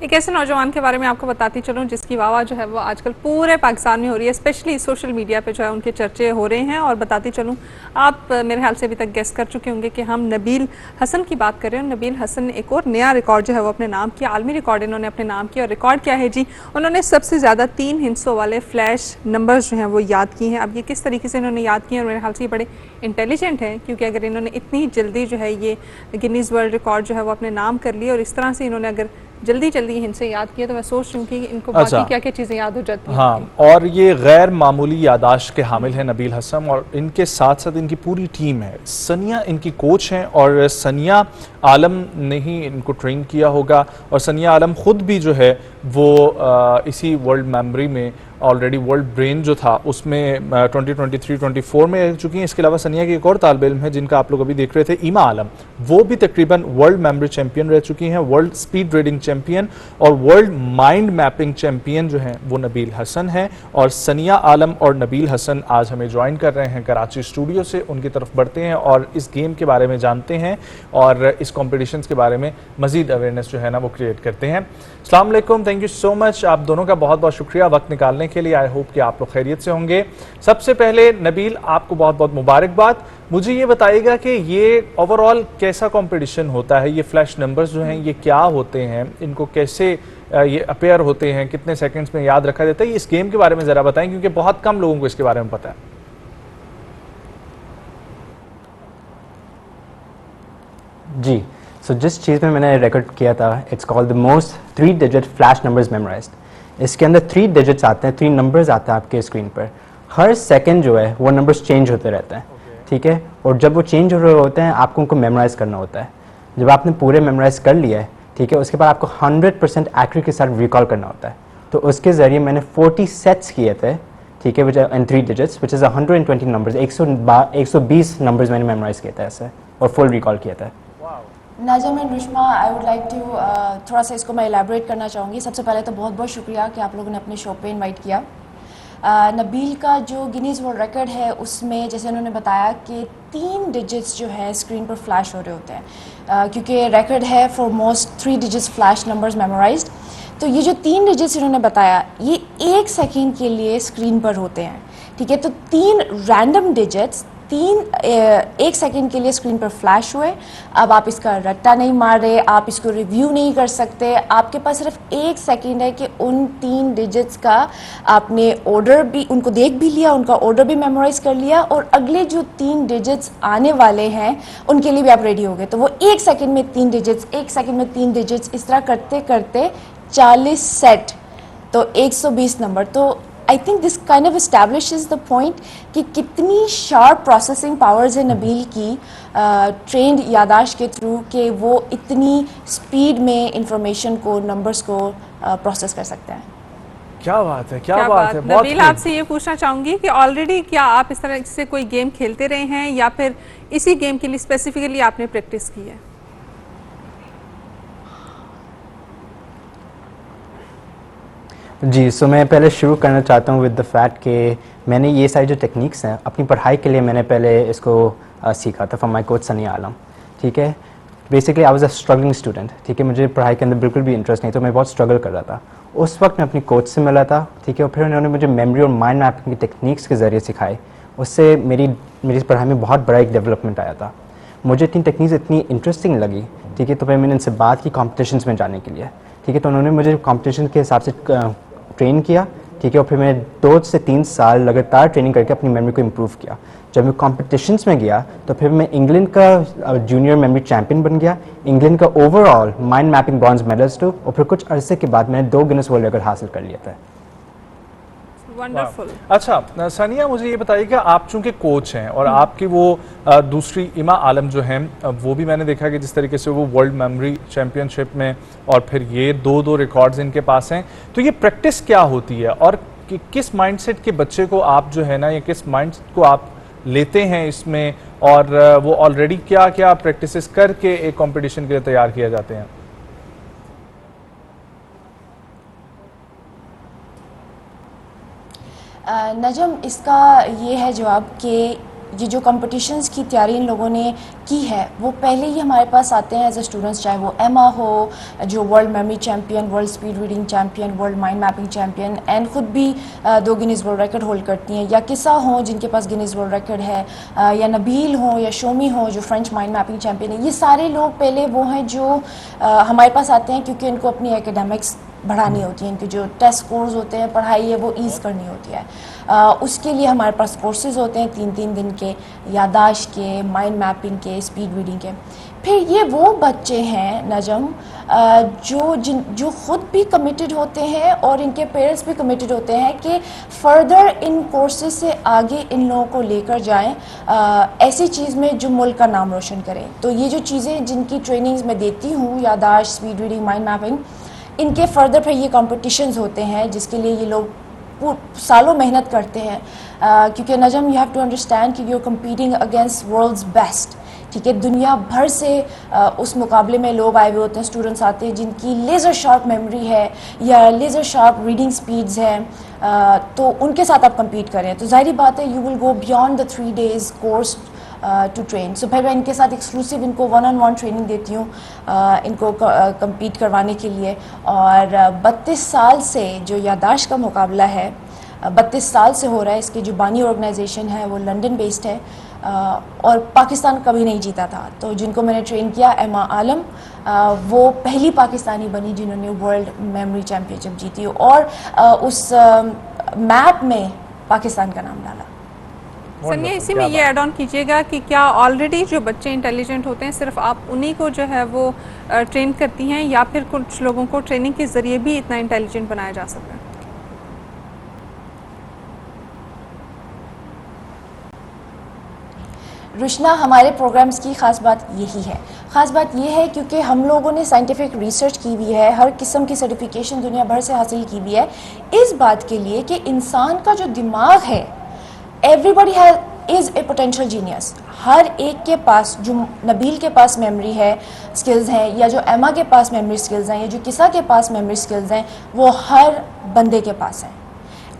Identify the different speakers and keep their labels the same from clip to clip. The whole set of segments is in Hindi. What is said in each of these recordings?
Speaker 1: एक ऐसे नौजवान के बारे में आपको बताती चलूं जिसकी वाह जो है वो आजकल पूरे पाकिस्तान में हो रही है, स्पेशली सोशल मीडिया पे जो है उनके चर्चे हो रहे हैं। और बताती चलूं, आप मेरे ख्याल से अभी तक गेस कर चुके होंगे कि हम नबील हसन की बात कर रहे हैं। नबील हसन ने एक और नया रिकॉर्ड जो है वो अपने नाम किया, आलमी रिकॉर्ड इन्होंने अपने नाम किया। और रिकॉर्ड क्या है जी, उन्होंने सबसे ज़्यादा 3 हिस्सों वाले फ्लैश नंबर्स जो हैं वो याद किए हैं। अब ये किस तरीके से इन्होंने याद किए हैं, और मेरे ख्याल से ये बड़े इंटेलिजेंट हैं, क्योंकि अगर इन्होंने इतनी जल्दी जो है ये गिनीज़ वर्ल्ड रिकॉर्ड जो है वो अपने नाम कर लिए, और इस तरह से इन्होंने अगर जल्दी जल्दी इनसे याद किया, तो मैं सोच रही हूँ कि इनको बाकी क्या क्या चीज़ें याद हो जाती हैं।
Speaker 2: हाँ, और ये गैर मामूली यादाश्त के हामिल हैं नबील हसन, और इनके साथ साथ इनकी पूरी टीम है। सनिया इनकी कोच हैं, और सनिया आलम ने ही इनको ट्रेन किया होगा। और सनिया आलम खुद भी जो है वो इसी वर्ल्ड मेमोरी में ऑलरेडी वर्ल्ड ब्रेन जो था उसमें 2023-24 में रह चुकी हैं। इसके अलावा सनिया की एक और तालिब इल्म है जिनका आप लोग अभी देख रहे थे, ईमा आलम, वो भी तकरीबन वर्ल्ड मेमोरी चैंपियन रह चुकी हैं, वर्ल्ड स्पीड रीडिंग चैंपियन और वर्ल्ड माइंड मैपिंग चैंपियन जो हैं वो नबील हसन हैं। और सनिया आलम और नबील हसन आज हमें ज्वाइन कर रहे हैं कराची स्टूडियो से। उनकी तरफ बढ़ते हैं और इस गेम के बारे में जानते हैं और इस कॉम्पिटिशन के बारे में मजीद अवेयरनेस जो है ना वो क्रिएट करते हैं। अस्सलाम वालेकुम, थैंक यू सो मच, आप दोनों का बहुत बहुत शुक्रिया वक्त निकालने के लिए। आई होप कि आप लोग खैरियत से होंगे। सबसे पहले नबील, आपको बहुत बहुत मुबारकबाद। मुझे ये बताइएगा कि ये ओवरऑल कैसा कंपटीशन होता है, ये फ्लैश नंबर्स जो हैं ये क्या होते हैं, इनको कैसे ये अपेयर होते हैं, कितने सेकंड्स में याद रखा जाता है, इस गेम के बारे में ज़रा बताएं, क्योंकि बहुत कम लोगों को इसके बारे में पता है।
Speaker 3: जी, सो जिस चीज़ में मैंने रिकॉर्ड किया था, it's called the most 3 digit flash numbers memorised. इसके अंदर 3 डिजिट्स आते हैं, 3 नंबर्स आते हैं आपके स्क्रीन पर। हर सेकंड जो है वो नंबर्स चेंज होते रहते हैं, ठीक है। और जब वो चेंज हो रहे होते हैं आपको उनको मेमोराइज़ करना होता है। जब आपने पूरे मेमोराइज़ कर लिया है, ठीक है, उसके बाद आपको 100% एक्यूरेट के साथ रिकॉल करना होता है। तो उसके ज़रिए मैंने 40 सेट्स किए थे, ठीक है, which in 3 digits which is 120 numbers, 120 numbers मैंने मेमोराइज़ किए थे ऐसे, और फुल रिकॉल किया था।
Speaker 4: Najam and Rushma, I would like to थोड़ा सा इसको मैं एलैबोरेट करना चाहूँगी। सबसे पहले तो बहुत बहुत शुक्रिया कि आप लोगों ने अपने शो पे इनवाइट किया। नबील का जो गिनीज़ वर्ल्ड रिकॉर्ड है उसमें जैसे उन्होंने बताया कि 3 डिजिट्स जो है स्क्रीन पर फ्लैश हो रहे होते हैं, क्योंकि रिकॉर्ड है for most 3 digits flash numbers memorised. तो ये जो 3 डिजिट्स इन्होंने बताया ये 1 सेकेंड के लिए स्क्रीन पर होते हैं, ठीक है। तो 3 रैंडम डिजिट्स 1 सेकेंड के लिए स्क्रीन पर फ्लैश हुए। अब आप इसका रट्टा नहीं मार रहे, आप इसको रिव्यू नहीं कर सकते, आपके पास सिर्फ 1 सेकेंड है कि उन 3 डिजिट्स का आपने ऑर्डर भी, उनको देख भी लिया, उनका ऑर्डर भी मेमोराइज कर लिया, और अगले जो 3 डिजिट्स आने वाले हैं उनके लिए भी आप रेडी हो गए। तो वो 1 सेकेंड में 3 डिजिट्स, 1 सेकेंड में 3 डिजिट्स, इस तरह करते करते 40 सेट, तो 120 नंबर। तो I think this kind of establishes the point कि कितनी शार्प प्रोसेसिंग पावर्स है नबील की ट्रेंड यादाश्त के थ्रू, कि वो इतनी स्पीड में इंफॉर्मेशन को, नंबर्स को प्रोसेस कर सकते हैं।
Speaker 2: क्या बात है, क्या बात है।
Speaker 1: नबील, आपसे ये पूछना चाहूंगी कि ऑलरेडी क्या आप इस तरह से कोई गेम खेलते रहे हैं, या फिर इसी गेम के लिए स्पेसिफिकली आपने प्रैक्टिस की है?
Speaker 3: जी, सो मैं पहले शुरू करना चाहता हूँ विद द फैक्ट कि मैंने ये सारी जो टेक्निक्स हैं अपनी पढ़ाई के लिए मैंने पहले इसको सीखा था फ्रॉम माय कोच सनिया आलम, ठीक है। Basically I was a struggling student, ठीक है, मुझे पढ़ाई के अंदर बिल्कुल भी इंटरेस्ट नहीं, तो मैं बहुत स्ट्रगल कर रहा था। उस वक्त मैं अपनी कोच से मिला था, ठीक है, और फिर उन्होंने मुझे मेमोरी और माइंड मैपिंग की टेक्निक्स के ज़रिए सिखाई। उससे मेरी पढ़ाई में बहुत बड़ा एक डेवलपमेंट आया था। मुझे इतनी टेक्निक्स इतनी इंटरेस्टिंग लगी, ठीक है, तो फिर मैंने इनसे बात की कॉम्पिटिशन्स में जाने के लिए, ठीक है। तो उन्होंने मुझे कॉम्पिटिशन के हिसाब से ट्रेन किया, ठीक है, और फिर मैंने 2 से 3 साल लगातार ट्रेनिंग करके अपनी मेमोरी को इम्प्रूव किया। जब मैं कॉम्पिटिशन्स में गया तो फिर मैं इंग्लैंड का जूनियर मेमोरी चैम्पियन बन गया, इंग्लैंड का overall mind mapping bronze medallist हूँ, और फिर कुछ अरसे के बाद मैंने 2 गिनेस वर्ल्ड रिकॉर्ड हासिल कर लिया था।
Speaker 1: वंडरफुल।
Speaker 2: अच्छा सानिया, मुझे ये बताइए कि आप चूंकि कोच हैं और आपकी वो दूसरी ईमा आलम जो हैं वो भी मैंने देखा कि जिस तरीके से वो वर्ल्ड मेमोरी चैंपियनशिप में, और फिर ये 2 रिकॉर्ड्स इनके पास हैं, तो ये प्रैक्टिस क्या होती है, और किस माइंडसेट के बच्चे को आप जो है ना, या किस माइंडसेट को आप लेते हैं इसमें, और वो ऑलरेडी क्या क्या प्रैक्टिसेस करके एक कंपटीशन के लिए तैयार किया जाते हैं?
Speaker 4: नजम, इसका ये है जवाब कि ये जो कंपटीशंस की तैयारी इन लोगों ने की है वो पहले ही हमारे पास आते हैं एज ए स्टूडेंट्स, चाहे वो एमा हो जो world memory champion, world speed reading champion, world mind mapping champion and ख़ुद भी 2 गिनीज़ वर्ल्ड रिकॉर्ड होल्ड करती हैं, या किसा हो जिनके पास गिनीज़ वर्ल्ड रिकॉर्ड है, या नबील हो या शोमी हो जो फ्रेंच माइंड मैपिंग चैम्पियन है। ये सारे लोग पहले वो हैं जो हमारे पास आते हैं क्योंकि इनको अपनी एकेडमिक्स बढ़ानी होती है, इनके जो टेस्ट स्कोर्स होते हैं, पढ़ाई है वो ईज़ करनी होती है। उसके लिए हमारे पास कोर्सेज़ होते हैं 3-3 दिन के, यादाश्त के, माइंड मैपिंग के, स्पीड रीडिंग के। फिर ये वो बच्चे हैं नजम जो ख़ुद भी कमिटेड होते हैं और इनके पेरेंट्स भी कमिटेड होते हैं कि फ़र्दर इन कोर्सेज से आगे इन लोगों को लेकर जाएं ऐसी चीज़ में जो मुल्क का नाम रोशन करें। तो ये जो चीज़ें जिनकी ट्रेनिंग्स मैं देती हूँ, यादाश्त, स्पीड रीडिंग, माइंड मैपिंग, इनके फर्दर फिर ये कॉम्पिटिशन्स होते हैं जिसके लिए ये लोग सालों मेहनत करते हैं, क्योंकि नजम यू हैव टू अंडरस्टैंड कि you are competing against world's best. ठीक है, दुनिया भर से उस मुकाबले में लोग आए हुए होते हैं, स्टूडेंट्स आते हैं जिनकी लेज़र शार्प मेमोरी है या लेज़र शार्प रीडिंग स्पीड्स हैं, तो उनके साथ आप compete करें तो ज़ाहिर बात है you will go beyond the 3 days course to train. So फिर मैं इनके साथ एक्सक्लूसिव इनको 1-on-1 ट्रेनिंग देती हूँ इनको compete करवाने के लिए। और 32 साल से जो यादाश्त का मुकाबला है 32 साल से हो रहा है, इसकी जो बानी ऑर्गेनाइजेशन है वो लंदन बेस्ड है और पाकिस्तान कभी नहीं जीता था। तो जिनको मैंने ट्रेन किया, एमा आलम, वो पहली पाकिस्तानी बनी जिन्होंने वर्ल्ड मेमोरी चैम्पियनशिप जीती और उस मैप में पाकिस्तान का नाम डाला।
Speaker 1: सनिया, इसी में ये ऐड ऑन कीजिएगा कि क्या ऑलरेडी जो बच्चे इंटेलिजेंट होते हैं सिर्फ आप उन्हीं को जो है वो ट्रेन करती हैं या फिर कुछ लोगों को ट्रेनिंग के ज़रिए भी इतना इंटेलिजेंट बनाया जा सकता है?
Speaker 4: रुशना, हमारे प्रोग्राम्स की ख़ास बात यही है। ख़ास बात यह है क्योंकि हम लोगों ने साइंटिफिक रिसर्च की हुई है, हर किस्म की सर्टिफिकेशन दुनिया भर से हासिल की हुई है इस बात के लिए कि इंसान का जो दिमाग है, everybody is a potential genius. हर एक के पास, जो नबील के पास मेमोरी है, स्किल्स हैं, या जो एमा के पास मेमोरी स्किल्स हैं, या जो किसा के पास मेमोरी स्किल्स हैं, वो हर बंदे के पास हैं।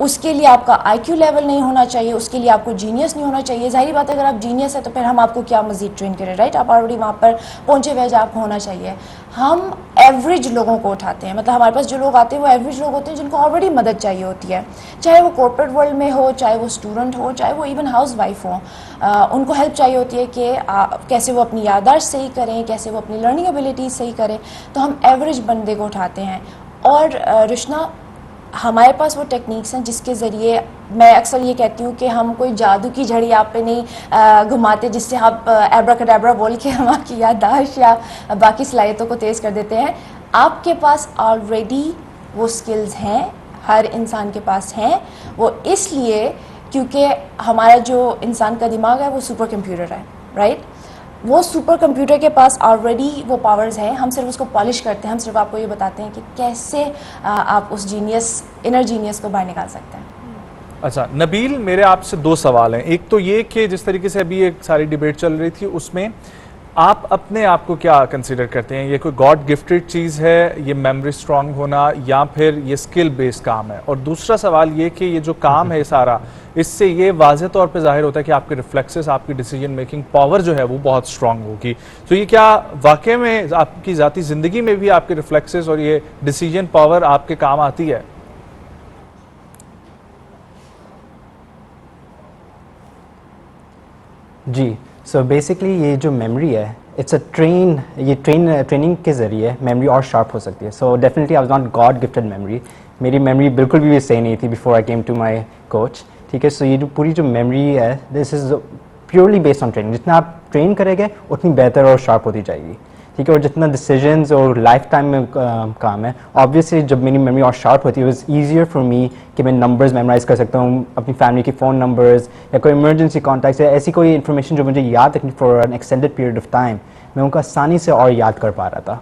Speaker 4: उसके लिए आपका IQ लेवल नहीं होना चाहिए, उसके लिए आपको जीनियस नहीं होना चाहिए। ज़ाहिर बात है अगर आप जीनियस है तो फिर हम आपको क्या मज़ीद ट्रेन करें, राइट? आप ऑलरेडी वहाँ पर पहुँचे हुए आपको होना चाहिए। हम एवरेज लोगों को उठाते हैं, मतलब हमारे पास जो लोग आते हैं वो एवरेज लोग होते हैं जिनको ऑलरेडी मदद चाहिए होती है, चाहे वो कॉर्पोरेट वर्ल्ड में हो, चाहे वो स्टूडेंट हो, चाहे वो इवन हाउस वाइफ हो। उनको हेल्प चाहिए होती है कि कैसे वो अपनी याददाश्त सही करें, कैसे वो अपनी लर्निंग एबिलिटी सही करें। तो हम एवरेज बंदे को उठाते हैं। और रुशना, हमारे पास वो टेक्निक्स हैं जिसके ज़रिए मैं अक्सर ये कहती हूँ कि हम कोई जादू की झड़ी आप पे नहीं घुमाते जिससे आप एब्राकडाब्रा बोल के हम आपकी याददाश्त या बाकी सलाहियतों को तेज़ कर देते हैं। आपके पास ऑलरेडी वो स्किल्स हैं, हर इंसान के पास हैं। वो इसलिए क्योंकि हमारा जो इंसान का दिमाग है वो सुपर कंप्यूटर है, राइट? वो सुपर कंप्यूटर के पास ऑलरेडी वो पावर्स हैं, हम सिर्फ उसको पॉलिश करते हैं। हम सिर्फ आपको ये बताते हैं कि कैसे आप उस जीनियस, इनर जीनियस को बाहर निकाल सकते हैं।
Speaker 2: अच्छा नबील, मेरे आपसे 2 सवाल हैं। एक तो ये कि जिस तरीके से अभी एक सारी डिबेट चल रही थी उसमें आप अपने आप को क्या कंसीडर करते हैं? ये कोई गॉड गिफ्टेड चीज़ है ये मेमोरी स्ट्रांग होना, या फिर ये स्किल बेस्ड काम है? और दूसरा सवाल ये कि ये जो काम है सारा, इससे ये वाज़ेह तौर पे जाहिर होता है कि आपके रिफ्लेक्सेस, आपकी डिसीजन मेकिंग पावर जो है वो बहुत स्ट्रांग होगी। तो ये क्या वाकई में आपकी ज़ाती ज़िंदगी में भी आपके रिफ्लेक्सेस और ये डिसीजन पावर आपके काम आती है?
Speaker 3: जी, सो बेसिकली ये जो मेमोरी है, इट्स अ ट्रेनिंग के ज़रिए मेमोरी और शार्प हो सकती है। So definitely I was not God gifted memory. मेरी मेमोरी बिल्कुल भी सही नहीं थी before I came to my coach. ठीक है, सो ये जो पूरी जो मेमोरी है, this is purely based on training. जितना आप ट्रेन करेंगे उतनी बेहतर और शार्प होती जाएगी। ठीक है, और जितना डिसीजंस और लाइफ टाइम में काम है, ऑब्वियसली जब मेरी मेमोरी और शार्प होती है, it was easier for me कि मैं नंबर्स मेमोराइज कर सकता हूँ, अपनी फैमिली के फ़ोन नंबर्स या कोई इमरजेंसी कॉन्टैक्ट्स या ऐसी कोई इन्फॉर्मेशन जो मुझे याद रखनी for an extended period of time, मैं उनको आसानी से और याद कर पा रहा था।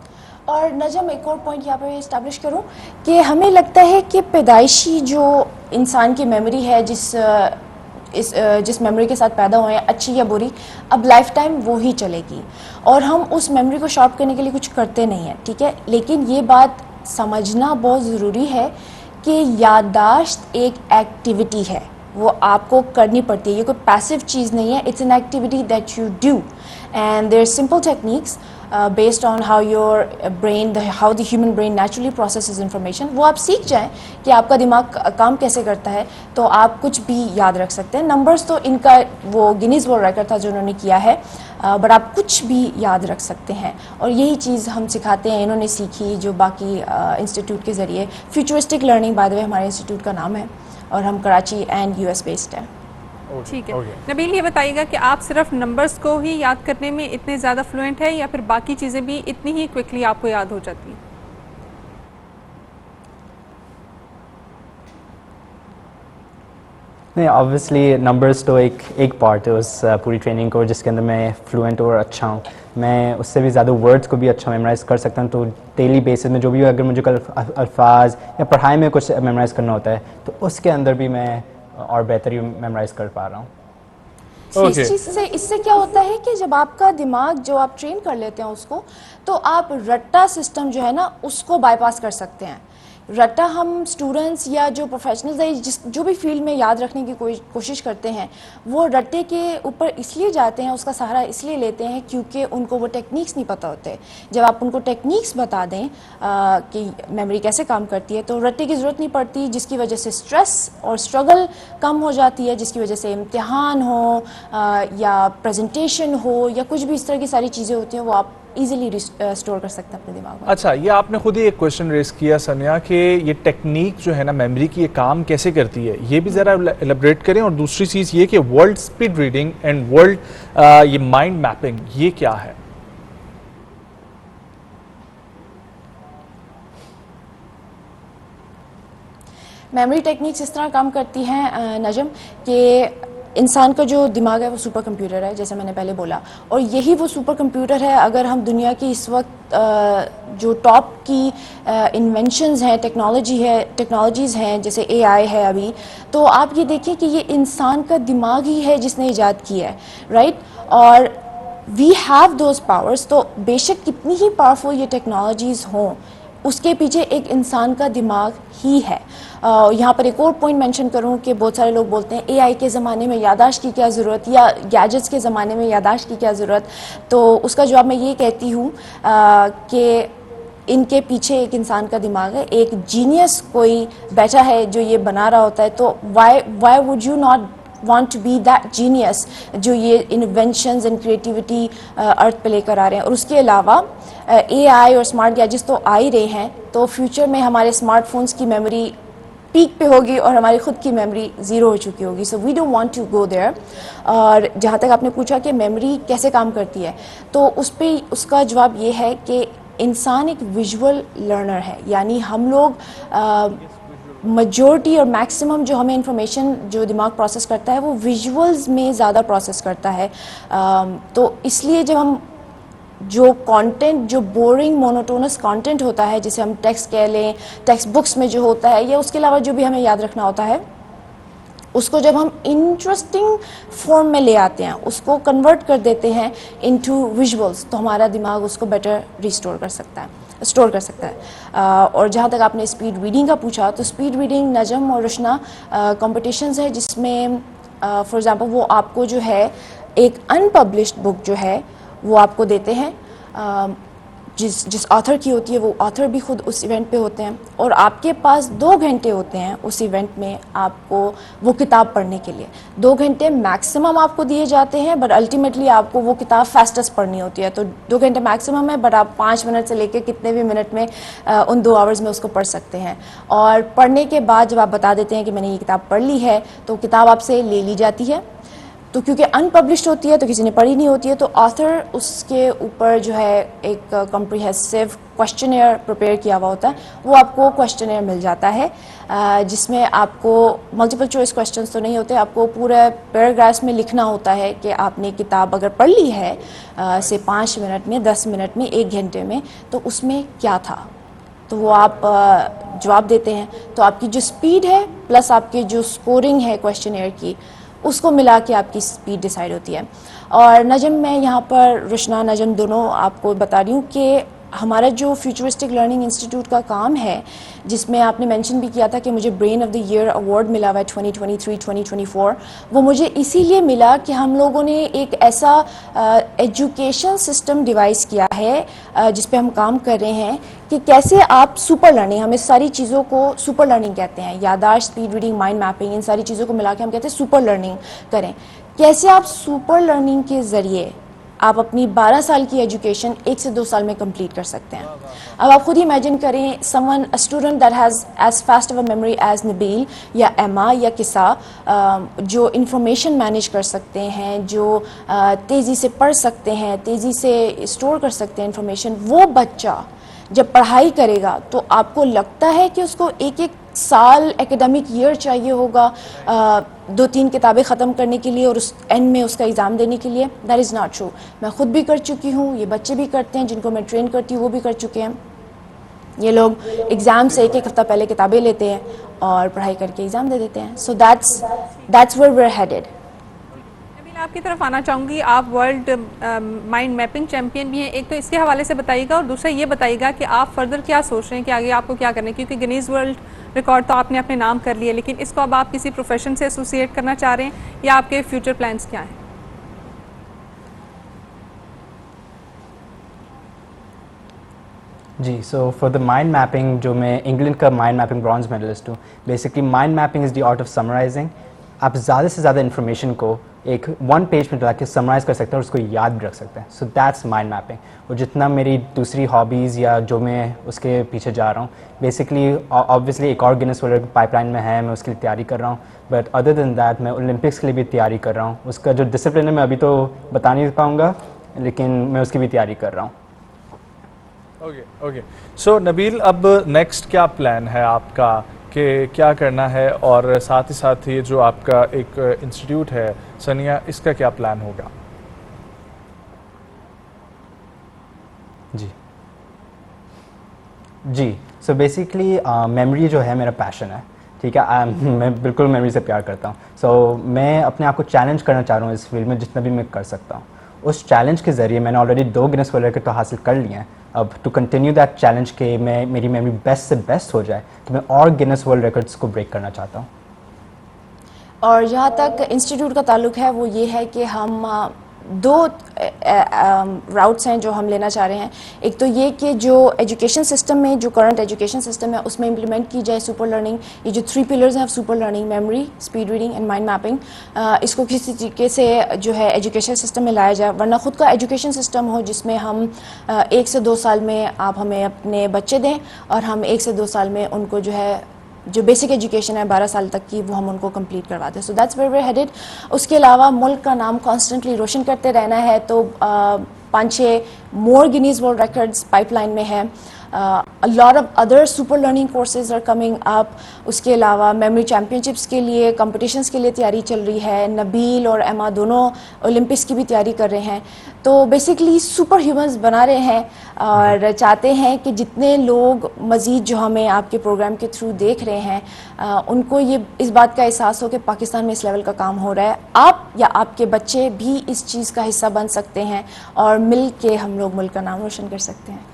Speaker 4: और नजम, एक और पॉइंट यहाँ पे इस्टेब्लिश करूँ कि हमें लगता है कि पैदाइशी जो इंसान की मेमोरी है, जिस मेमोरी के साथ पैदा हुए हैं, अच्छी या बुरी, अब लाइफ टाइम वो ही चलेगी और हम उस मेमोरी को शार्प करने के लिए कुछ करते नहीं हैं। ठीक है, लेकिन ये बात समझना बहुत ज़रूरी है कि याददाश्त एक एक्टिविटी है, वो आपको करनी पड़ती है, ये कोई पैसिव चीज़ नहीं है, it's an activity that you do and there simple techniques based on how your brain how the human brain naturally processes information. वो आप सीख जाएं कि आपका दिमाग काम कैसे करता है तो आप कुछ भी याद रख सकते हैं। नंबर्स तो इनका वो गिनीज वर्ल्ड रिकॉर्ड था जो उन्होंने किया है, बट आप कुछ भी याद रख सकते हैं और यही चीज़ हम सिखाते हैं, इन्होंने सीखी जो बाकी इंस्टीट्यूट के ज़रिए। Futuristic learning by the way हमारे इंस्टीट्यूट का नाम है और हम कराची एंड यूएस बेस्ड हैं।
Speaker 1: ठीक है। नबील, ये बताइएगा कि आप सिर्फ नंबर्स को ही याद करने में इतने ज़्यादा फ्लुएंट है या फिर बाकी चीज़ें भी इतनी ही क्विकली आपको याद हो जाती हैं?
Speaker 3: नहीं, ऑब्वियसली नंबर्स तो एक पार्ट है उस पूरी ट्रेनिंग को जिसके अंदर मैं फ्लुएंट और अच्छा हूँ। मैं उससे भी ज़्यादा वर्ड्स को भी अच्छा मेमोराइज़ कर सकता हूँ। तो डेली बेसिस में जो भी अगर मुझे कल अल्फाज या पढ़ाई में कुछ मेमोराइज़ करना होता है तो उसके अंदर भी मैं और बेहतर ही मेमोराइज़ कर पा रहा हूँ।
Speaker 4: इस चीज़ से इससे क्या होता है कि जब आपका दिमाग जो आप ट्रेन कर लेते हैं उसको, तो आप रट्टा सिस्टम जो है ना उसको बाईपास कर सकते हैं। रट्टा हम स्टूडेंट्स या जो प्रोफेशनल्स हैं जो भी फील्ड में याद रखने की कोशिश करते हैं वो रट्टे के ऊपर इसलिए जाते हैं, उसका सहारा इसलिए लेते हैं क्योंकि उनको वो टेक्निक्स नहीं पता होते। जब आप उनको टेक्निक्स बता दें कि मेमोरी कैसे काम करती है तो रट्टे की ज़रूरत नहीं पड़ती, जिसकी वजह से स्ट्रेस और स्ट्रगल कम हो जाती है, जिसकी वजह से इम्तिहान हो या प्रेजेंटेशन हो या कुछ भी इस तरह की सारी चीज़ें होती हैं वो आप इजीली स्टोर कर सकते हैं अपने दिमाग में।
Speaker 2: अच्छा, ये आपने खुद ही एक क्वेश्चन रेस किया सनिया कि ये टेक्निक जो है ना मेमोरी की, ये काम कैसे करती है, ये भी ज़रा एलेबरेट करें। और दूसरी चीज़ ये कि world speed reading and world ये माइंड मैपिंग, ये क्या है?
Speaker 4: मेमोरी टेक्निक्स इस तरह काम करती हैं नजम कि इंसान का जो दिमाग है वो सुपर कंप्यूटर है, जैसे मैंने पहले बोला, और यही वो सुपर कंप्यूटर है। अगर हम दुनिया की इस वक्त जो टॉप की इन्वेंशंस हैं, टेक्नोलॉजीज़ हैं, जैसे एआई है अभी, तो आप ये देखें कि ये इंसान का दिमाग ही है जिसने ईजाद किया है, राइट? और वी हैव दोज पावर्स। तो बेशक कितनी ही पावरफुल ये टेक्नोलॉजीज़ हों, उसके पीछे एक इंसान का दिमाग ही है। यहाँ पर एक और पॉइंट मेंशन करूँ कि बहुत सारे लोग बोलते हैं एआई के ज़माने में यादाश्त की क्या ज़रूरत या गैजेट्स के ज़माने में यादाश्त की क्या ज़रूरत। तो उसका जवाब मैं ये कहती हूँ कि इनके पीछे एक इंसान का दिमाग है, एक जीनियस कोई बैठा है जो ये बना रहा होता है। तो why would you not want to be that genius जो ये इन्वेंशंस एंड क्रिएटिविटी अर्थ पे लेकर आ रहे हैं। और उसके अलावा एआई और स्मार्ट गैजेट्स तो आ ही रहे हैं, तो फ्यूचर में हमारे स्मार्टफोन्स की मेमोरी पीक पे होगी और हमारी खुद की मेमोरी ज़ीरो हो चुकी होगी। So we don't want to go there. और जहाँ तक आपने पूछा कि मेमोरी कैसे काम करती है, तो उस पर उसका जवाब ये है कि इंसान एक विजुअल लर्नर है, यानी हम लोग मेजॉरिटी और मैक्सिमम जो हमें इंफॉर्मेशन जो दिमाग प्रोसेस करता है वो विजुअल्स में ज़्यादा प्रोसेस करता है। तो इसलिए जब हम जो कंटेंट, जो बोरिंग मोनोटोनस कंटेंट होता है, जिसे हम टेक्स्ट कह लें, टेक्स्ट बुक्स में जो होता है, या उसके अलावा जो भी हमें याद रखना होता है, उसको जब हम इंटरेस्टिंग फॉर्म में ले आते हैं, उसको कन्वर्ट कर देते हैं इनटू विजुअल्स, तो हमारा दिमाग उसको बेटर स्टोर कर सकता है। और जहाँ तक आपने स्पीड रीडिंग का पूछा, तो स्पीड रीडिंग नजम और रुशना कॉम्पिटिशन्स है जिसमें फॉर एग्जांपल वो आपको जो है एक अनपब्लिश्ड बुक जो है वो आपको देते हैं, जिस ऑथर की होती है वो ऑथर भी खुद उस इवेंट पे होते हैं, और आपके पास 2 घंटे होते हैं उस इवेंट में आपको वो किताब पढ़ने के लिए। 2 घंटे मैक्सिमम आपको दिए जाते हैं, बट अल्टीमेटली आपको वो किताब फास्टेस्ट पढ़नी होती है। तो 2 घंटे मैक्सिमम है, बट आप 5 मिनट से लेकर कितने भी मिनट में उन 2 आवर्स में उसको पढ़ सकते हैं। और पढ़ने के बाद जब आप बता देते हैं कि मैंने ये किताब पढ़ ली है, तो किताब आपसे ले ली जाती है। तो क्योंकि अनपब्लिश्ड होती है तो किसी ने पढ़ी नहीं होती है, तो ऑथर उसके ऊपर जो है एक कॉम्प्रिहेंसिव क्वेश्चनेयर प्रिपेयर किया हुआ होता है, वो आपको क्वेश्चनेयर मिल जाता है, जिसमें आपको मल्टीपल चॉइस क्वेश्चंस तो नहीं होते, आपको पूरे पैराग्राफ्स में लिखना होता है कि आपने किताब अगर पढ़ ली है से 5 मिनट में, 10 मिनट में, 1 घंटे में, तो उसमें क्या था, तो वो आप जवाब देते हैं। तो आपकी जो स्पीड है प्लस आपकी जो स्कोरिंग है क्वेश्चनेयर की, उसको मिला के आपकी स्पीड डिसाइड होती है। और नजम, मैं यहाँ पर रुशना नजम दोनों आपको बता रही हूँ कि हमारा जो फ्यूचरिस्टिक लर्निंग इंस्टीट्यूट का काम है, जिसमें आपने मेंशन भी किया था कि मुझे brain of the year award मिला हुआ है 2023-2024, वो मुझे इसीलिए मिला कि हम लोगों ने एक ऐसा एजुकेशन सिस्टम डिवाइस किया है जिस पे हम काम कर रहे हैं कि कैसे आप सुपर लर्निंग, हम इस सारी चीज़ों को सुपर लर्निंग कहते हैं, याददाश्त, स्पीड रीडिंग, माइंड मैपिंग, इन सारी चीज़ों को मिला के हम कहते हैं सुपर लर्निंग करें। कैसे आप सुपर लर्निंग के ज़रिए आप अपनी 12 साल की एजुकेशन 1 से 2 साल में कंप्लीट कर सकते हैं। अब आप खुद ही इमेजिन करें, a student that has as fast of a memory as Nabeel या एमा या किसा, जो इंफॉर्मेशन मैनेज कर सकते हैं, जो तेज़ी से पढ़ सकते हैं, तेज़ी से स्टोर कर सकते हैं इंफॉर्मेशन, वो बच्चा जब पढ़ाई करेगा तो आपको लगता है कि उसको एक एक साल एकेडमिक ईयर चाहिए होगा 2-3 किताबें ख़त्म करने के लिए और उस एंड में उसका एग्ज़ाम देने के लिए? That is not true. मैं खुद भी कर चुकी हूँ, ये बच्चे भी करते हैं, जिनको मैं ट्रेन करती हूँ वो भी कर चुके हैं। ये लोग एग्ज़ाम से 1-1 हफ्ता पहले किताबें लेते हैं और पढ़ाई करके एग्ज़ाम दे देते हैं। So that's where we are headed.
Speaker 1: Nabeel, आपकी तरफ आना चाहूँगी। आप वर्ल्ड माइंड मैपिंग चैंपियन भी हैं। एक तो इसके हवाले से बताइएगा और दूसरा ये बताइएगा कि आप फर्दर क्या सोच रहे हैं कि आगे आपको क्या करना है, क्योंकि गिनीज वर्ल्ड रिकॉर्ड तो आपने अपने नाम कर लिए, लेकिन इसको अब आप किसी प्रोफेशन से एसोसिएट करना चाह रहे हैं या आपके फ्यूचर प्लान्स क्या हैं?
Speaker 3: जी, so for the mind mapping, जो मैं इंग्लैंड का माइंड मैपिंग ब्रॉन्ज मेडलिस्ट हूँ। Basically mind mapping is the art of summarising. आप ज़्यादा से ज़्यादा इन्फॉर्मेशन को एक 1 पेज में डाल के समराइज़ कर सकते हैं और उसको याद भी रख सकते हैं। So that's mind mapping. और जितना मेरी दूसरी हॉबीज़ या जो मैं उसके पीछे जा रहा हूँ, बेसिकली ऑब्वियसली एक और गिनेस वर्ल्ड पाइपलाइन में है, मैं उसके लिए तैयारी कर रहा हूँ। बट अदर देन दैट मैं ओलंपिक्स के लिए भी तैयारी कर रहा हूँ। उसका जो डिसिप्लिन है मैं अभी तो बता नहीं पाऊँगा, लेकिन मैं उसकी भी तैयारी कर रहा हूँ।
Speaker 2: ओके। सो नबील, अब नेक्स्ट क्या प्लान है आपका कि क्या करना है, और साथ ही साथ ये जो आपका एक इंस्टीट्यूट है सनिया, इसका क्या प्लान होगा?
Speaker 3: जी, सो बेसिकली मेमोरी जो है मेरा पैशन है, ठीक है। मैं बिल्कुल मेमोरी से प्यार करता हूँ। सो मैं अपने आप को चैलेंज करना चाह रहा हूँ इस फील्ड में, जितना भी मैं कर सकता हूँ। उस चैलेंज के ज़रिए मैंने ऑलरेडी 2 गिनेस वर्ल्ड रिकॉर्ड तो हासिल कर लिए हैं। अब टू कंटिन्यू दैट चैलेंज के मेरी मेमोरी बेस्ट से बेस्ट हो जाए, तो मैं और गिनेस वर्ल्ड रिकॉर्ड्स को ब्रेक करना चाहता हूँ।
Speaker 4: और जहाँ तक इंस्टीट्यूट का ताल्लुक है, वो ये है कि हम 2 राउट्स हैं जो हम लेना चाह रहे हैं। एक तो ये कि जो एजुकेशन सिस्टम में, जो करंट एजुकेशन सिस्टम है, उसमें इम्प्लीमेंट की जाए सुपर लर्निंग। ये जो 3 पिलर्स हैं super learning, memory, speed reading and mind mapping, इसको किसी तरीके से जो है एजुकेशन सिस्टम में लाया जाए। वरना खुद का एजुकेशन सिस्टम हो जिसमें हम 1 से 2 साल में आप हमें अपने बच्चे दें और हम 1 से 2 साल में उनको जो है जो बेसिक एजुकेशन है 12 साल तक की, वो हम उनको कंप्लीट करवाते हैं। So that's where we are headed. उसके अलावा मुल्क का नाम कॉन्स्टेंटली रोशन करते रहना है, तो 5-6 मोर गिनीज वर्ल्ड रिकॉर्ड्स पाइपलाइन में है। A lot of other super learning courses are coming up. उसके अलावा मेमोरी चैम्पियनशिप्स के लिए, कंपटीशंस के लिए तैयारी चल रही है। नबील और एमा दोनों ओलंपिक्स की भी तैयारी कर रहे हैं। तो बेसिकली सुपर ह्यूमंस बना रहे हैं और चाहते हैं कि जितने लोग मज़ीद जो हमें आपके प्रोग्राम के थ्रू देख रहे हैं, उनको ये इस बात का एहसास हो कि पाकिस्तान में इस लेवल का काम हो रहा है। आप या आपके बच्चे भी इस चीज़ का हिस्सा बन सकते हैं और मिल के हम लोग मुल्क का नाम रोशन कर सकते हैं।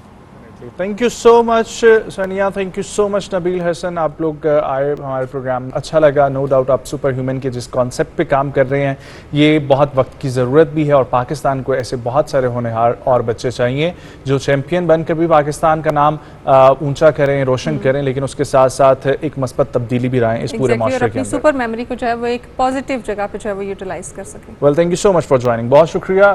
Speaker 2: Thank you so much Sania, thank you so much Nabeel Hasan, आप लोग आए हमारे प्रोग्राम, अच्छा लगा। नो डाउट आप सुपर ह्यूमन के जिस कॉन्सेप्ट पे काम कर रहे हैं, ये बहुत वक्त की ज़रूरत भी है और पाकिस्तान को ऐसे बहुत सारे होनहार और बच्चे चाहिए जो चैम्पियन बनकर भी पाकिस्तान का नाम ऊंचा करें, रोशन करें, लेकिन उसके साथ साथ एक मस्बत तब्दीली भी लाएं इस पूरे माशरे के अंदर।
Speaker 1: सुपर मेमोरी को जो है वो एक पॉजिटिव जगह पे जो है वो यूटिलाइज कर सकें।
Speaker 2: Well, thank you so much for joining, बहुत शुक्रिया।